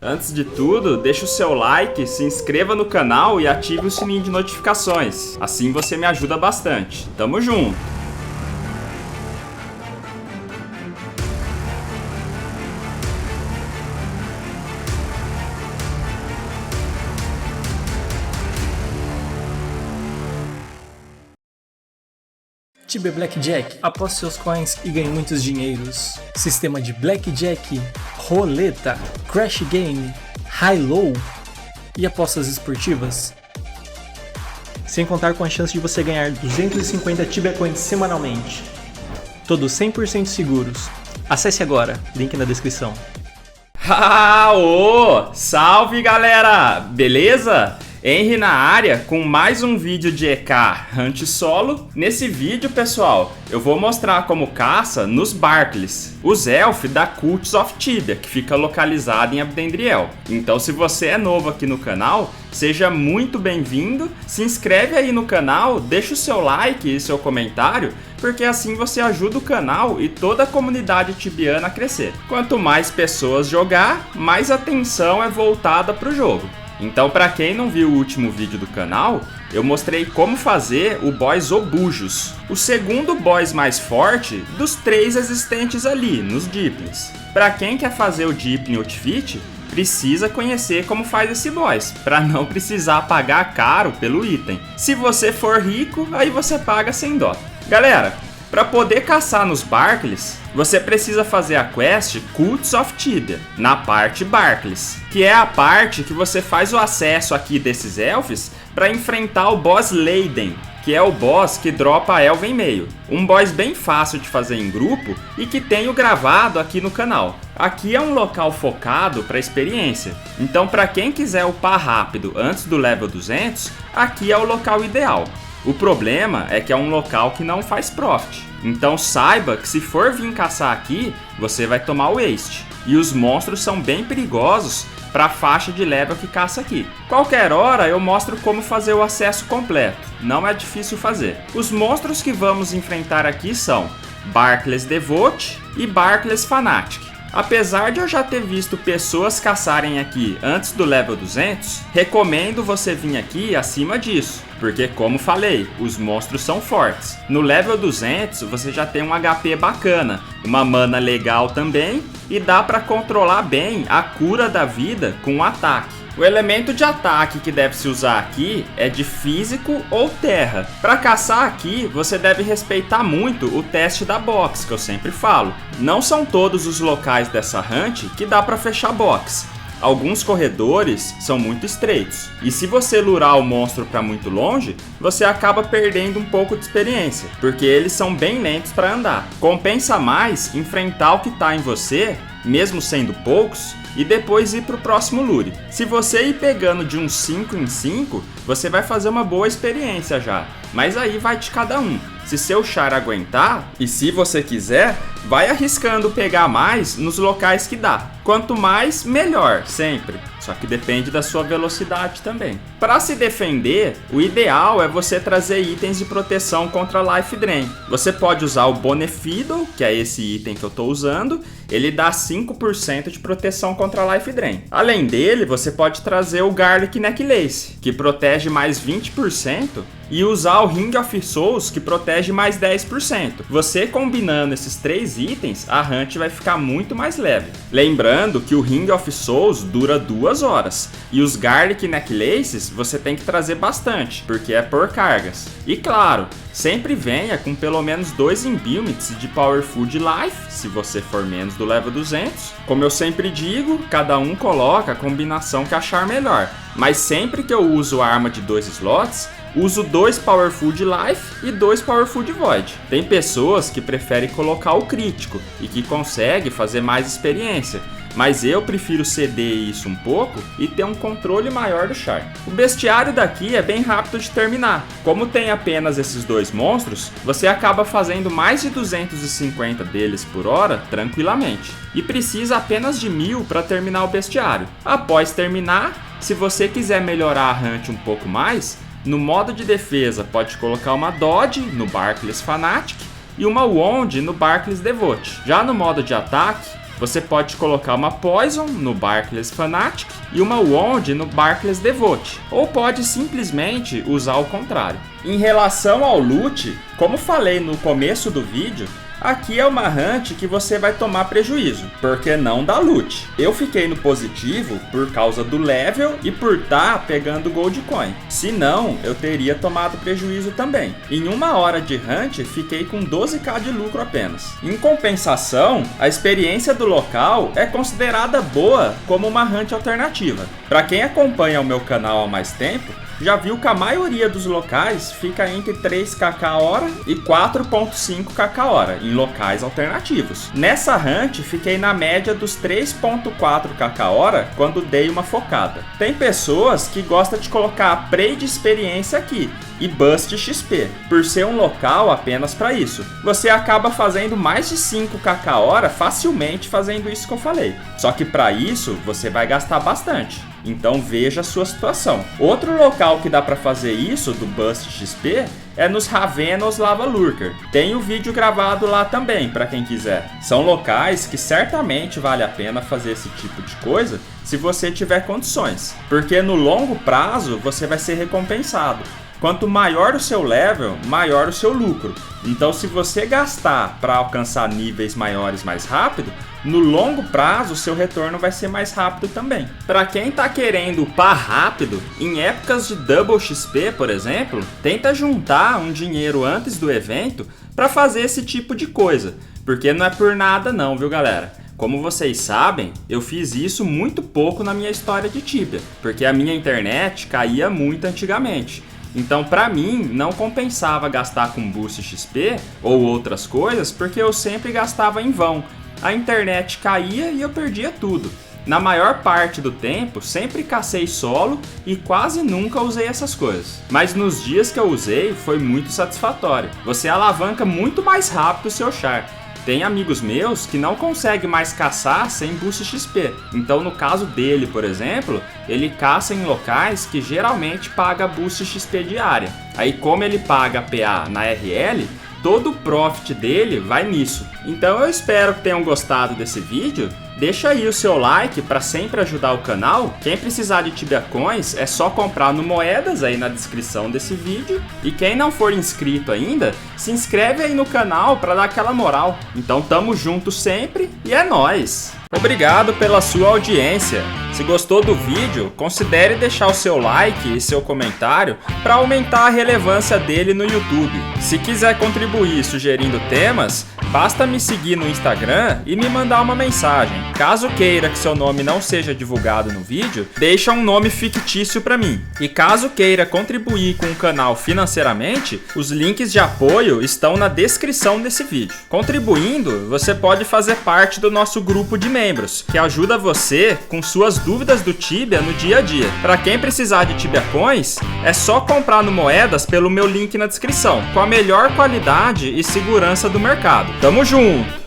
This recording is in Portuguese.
Antes de tudo, deixa o seu like, se inscreva no canal e ative o sininho de notificações. Assim você me ajuda bastante. Tamo junto! Tibia Blackjack, aposte seus coins e ganhe muitos dinheiros. Sistema de Blackjack, roleta, Crash Game, High-Low e apostas esportivas. Sem contar com a chance de você ganhar 250 Tibia Coins semanalmente. Todos 100% seguros. Acesse agora, link na descrição. Salve galera! Beleza? Henry na área com mais um vídeo de EK Hunt Solo. Nesse vídeo, pessoal, eu vou mostrar como caça nos Barclays, os elfos da Cults of Tibia, que fica localizado em Abdendriel. Então, se você é novo aqui no canal, seja muito bem-vindo, se inscreve aí no canal, deixa o seu like e seu comentário, porque assim você ajuda o canal e toda a comunidade tibiana a crescer. Quanto mais pessoas jogar, mais atenção é voltada para o jogo. Então, para quem não viu o último vídeo do canal, eu mostrei como fazer o boss Obujos, o segundo boss mais forte dos 3 existentes ali, nos Deeplings. Para quem quer fazer o Deepling Outfit, precisa conhecer como faz esse boss, para não precisar pagar caro pelo item. Se você for rico, aí você paga sem dó. Galera, para poder caçar nos Barclays, você precisa fazer a quest Cults of Tibia, na parte Barclays, que é a parte que você faz o acesso aqui desses elfos para enfrentar o boss Leiden, que é o boss que dropa a Elven Meio. Um boss bem fácil de fazer em grupo e que tenho gravado aqui no canal. Aqui é um local focado para experiência, então para quem quiser upar rápido antes do level 200, aqui é o local ideal. O problema é que é um local que não faz profit, então saiba que se for vir caçar aqui, você vai tomar waste. E os monstros são bem perigosos para a faixa de level que caça aqui. Qualquer hora eu mostro como fazer o acesso completo, não é difícil fazer. Os monstros que vamos enfrentar aqui são Barclays Devote e Barclays Fanatic. Apesar de eu já ter visto pessoas caçarem aqui antes do level 200, recomendo você vir aqui acima disso, porque como falei, os monstros são fortes. No level 200 você já tem um HP bacana, uma mana legal também e dá para controlar bem a cura da vida com o ataque. O elemento de ataque que deve se usar aqui é de físico ou terra. Para caçar aqui, você deve respeitar muito o teste da box, que eu sempre falo. Não são todos os locais dessa hunt que dá para fechar box. Alguns corredores são muito estreitos, e se você lurar o monstro para muito longe, você acaba perdendo um pouco de experiência, porque eles são bem lentos para andar. Compensa mais enfrentar o que está em você, mesmo sendo poucos, e depois ir para o próximo lure. Se você ir pegando de uns 5 em 5, você vai fazer uma boa experiência já, mas aí vai de cada um. Se seu char aguentar, e se você quiser, vai arriscando pegar mais nos locais que dá. Quanto mais, melhor, sempre. Só que depende da sua velocidade também. Para se defender, o ideal é você trazer itens de proteção contra Life Drain. Você pode usar o Bonefiddle, que é esse item que eu estou usando. Ele dá 5% de proteção contra Life Drain. Além dele, você pode trazer o Garlic Necklace, que protege mais 20%. E usar o Ring of Souls, que protege mais 10%. Você combinando esses 3 itens, a hunt vai ficar muito mais leve. Lembrando que o Ring of Souls dura 2 horas. E os Garlic Necklaces você tem que trazer bastante, porque é por cargas. E claro, sempre venha com pelo menos 2 imbuements de Power Food Life, se você for menos do level 200. Como eu sempre digo, cada um coloca a combinação que achar melhor. Mas sempre que eu uso a arma de 2 slots, uso 2 Power Food Life e 2 Power Food Void. Tem pessoas que preferem colocar o crítico e que conseguem fazer mais experiência, mas eu prefiro ceder isso um pouco e ter um controle maior do char. O bestiário daqui é bem rápido de terminar. Como tem apenas esses 2 monstros, você acaba fazendo mais de 250 deles por hora tranquilamente. E precisa apenas de 1000 para terminar o bestiário. Após terminar, se você quiser melhorar a hunt um pouco mais, no modo de defesa pode colocar uma Dodge no Barclays Fanatic e uma Wand no Barclays Devote. Já no modo de ataque, Você pode colocar uma Poison no Barclays Fnatic e uma Wand no Barclays Devote, ou pode simplesmente usar o contrário. Em relação ao loot, como falei no começo do vídeo, aqui é uma hunt que você vai tomar prejuízo, porque não dá loot. Eu fiquei no positivo por causa do level e por estar pegando Gold Coin. Se não, eu teria tomado prejuízo também. Em 1 hora de hunt, fiquei com 12k de lucro apenas. Em compensação, a experiência do local é considerada boa como uma hunt alternativa. Para quem acompanha o meu canal há mais tempo, já viu que a maioria dos locais fica entre 3kk hora e 4.5kk hora em locais alternativos. Nessa hunt fiquei na média dos 3.4kk hora quando dei uma focada. Tem pessoas que gostam de colocar play de experiência aqui e bust XP, por ser um local apenas para isso. Você acaba fazendo mais de 5kk hora facilmente fazendo isso que eu falei. Só que para isso você vai gastar bastante. Então veja a sua situação. Outro local que dá para fazer isso do Bust XP é nos Ravenos Lava Lurker. Tem o vídeo gravado lá também, para quem quiser. São locais que certamente vale a pena fazer esse tipo de coisa se você tiver condições. Porque no longo prazo você vai ser recompensado. Quanto maior o seu level, maior o seu lucro. Então se você gastar para alcançar níveis maiores mais rápido, no longo prazo o seu retorno vai ser mais rápido também. Para quem está querendo upar rápido, em épocas de Double XP, por exemplo, tenta juntar um dinheiro antes do evento para fazer esse tipo de coisa. Porque não é por nada não, viu galera? Como vocês sabem, eu fiz isso muito pouco na minha história de Tibia, porque a minha internet caía muito antigamente. Então, para mim, não compensava gastar com Boost XP ou outras coisas, porque eu sempre gastava em vão. A internet caía e eu perdia tudo. Na maior parte do tempo, sempre cacei solo e quase nunca usei essas coisas. Mas nos dias que eu usei, foi muito satisfatório. Você alavanca muito mais rápido o seu char. Tem amigos meus que não conseguem mais caçar sem Boost XP. Então no caso dele, por exemplo, ele caça em locais que geralmente paga Boost XP diária. Aí como ele paga PA na RL, todo o profit dele vai nisso. Então eu espero que tenham gostado desse vídeo. Deixa aí o seu like para sempre ajudar o canal. Quem precisar de Tibia Coins é só comprar no Moedas aí na descrição desse vídeo. E quem não for inscrito ainda, se inscreve aí no canal para dar aquela moral. Então tamo junto sempre e é nóis! Obrigado pela sua audiência. Se gostou do vídeo, considere deixar o seu like e seu comentário para aumentar a relevância dele no YouTube. Se quiser contribuir sugerindo temas, basta me seguir no Instagram e me mandar uma mensagem. Caso queira que seu nome não seja divulgado no vídeo, deixa um nome fictício para mim. E caso queira contribuir com o canal financeiramente, os links de apoio estão na descrição desse vídeo. Contribuindo, você pode fazer parte do nosso grupo de membros, que ajuda você com suas dúvidas do Tibia no dia a dia. Para quem precisar de Tibia Coins, é só comprar no Moedas pelo meu link na descrição, com a melhor qualidade e segurança do mercado. Tamo junto!